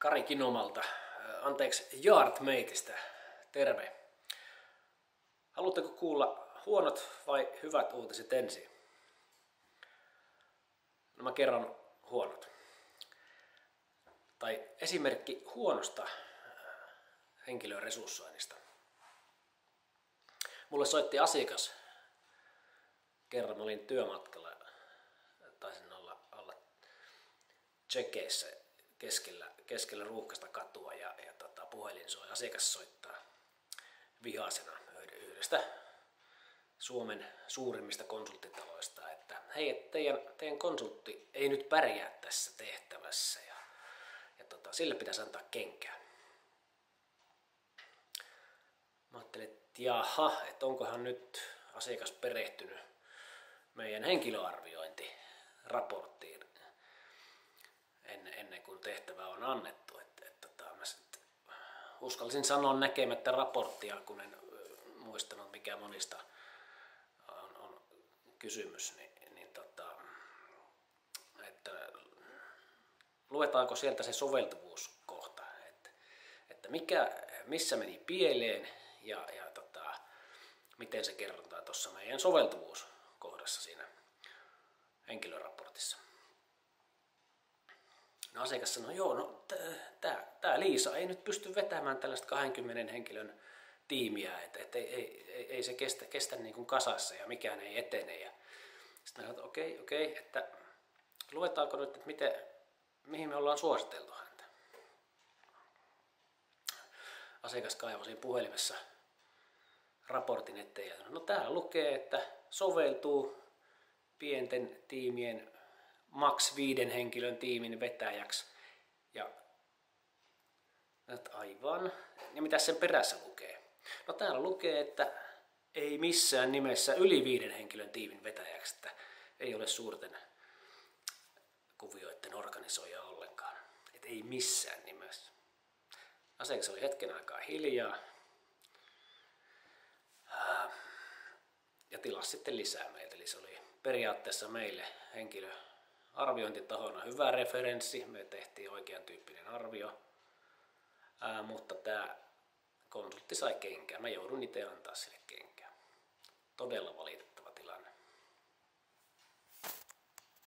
Kari Kinomalta, Yardmateista. Terve. Haluatteko kuulla huonot vai hyvät uutiset ensin? No mä kerron huonot. Tai esimerkki huonosta henkilön resurssoinnista. Mulle soitti asiakas. Kerran mä olin työmatkalla. Taisin olla Tsekeissä keskellä ruuhkaista katua ja puhelin soi. Asiakas soittaa vihaisena yhdestä Suomen suurimmista konsulttitaloista, että hei, teidän konsultti ei nyt pärjää tässä tehtävässä ja sille pitäisi antaa kenkää. Mä ajattelin, että jaha, että onkohan nyt asiakas perehtynyt meidän henkilöarviointiraporttiin ennen kuin tehtävä on annettu. Mä uskallisin sanoa näkemättä raporttia, kun en muistanut mikä monista on kysymys, että luetaanko sieltä se soveltuvuuskohta, että missä meni pieleen ja miten se kerrotaan tuossa meidän soveltuvuuskohdassa siinä henkilöraportissa. No asiakas sanoi, tää Liisa ei nyt pysty vetämään tällaista 20 henkilön tiimiä, että ei se kestä niin kuin kasassa ja mikään ei etene. Ja sitten sanoin, että okei, että luetaanko nyt, että mihin me ollaan suositeltu häntä. Asiakas kaivoi siinä puhelimessa raportin eteen ja sanoi, no täällä lukee, että soveltuu pienten tiimien maks 5 henkilön tiimin vetäjäksi. Ja aivan. Ja mitä sen perässä lukee? No täällä lukee, että ei missään nimessä yli 5 henkilön tiimin vetäjäksi, että ei ole suurten kuvioiden organisoija ollenkaan. Että ei missään nimessä. Asiakas oli hetken aikaa hiljaa. Ja tilasi sitten lisää meiltä. Eli se oli periaatteessa meille henkilöarviointitahona hyvä referenssi. Me tehtiin oikean tyyppinen arvio. Mutta tämä konsultti sai kenkää. Mä joudun itse antaa sille kenkää. Todella valitettavaa.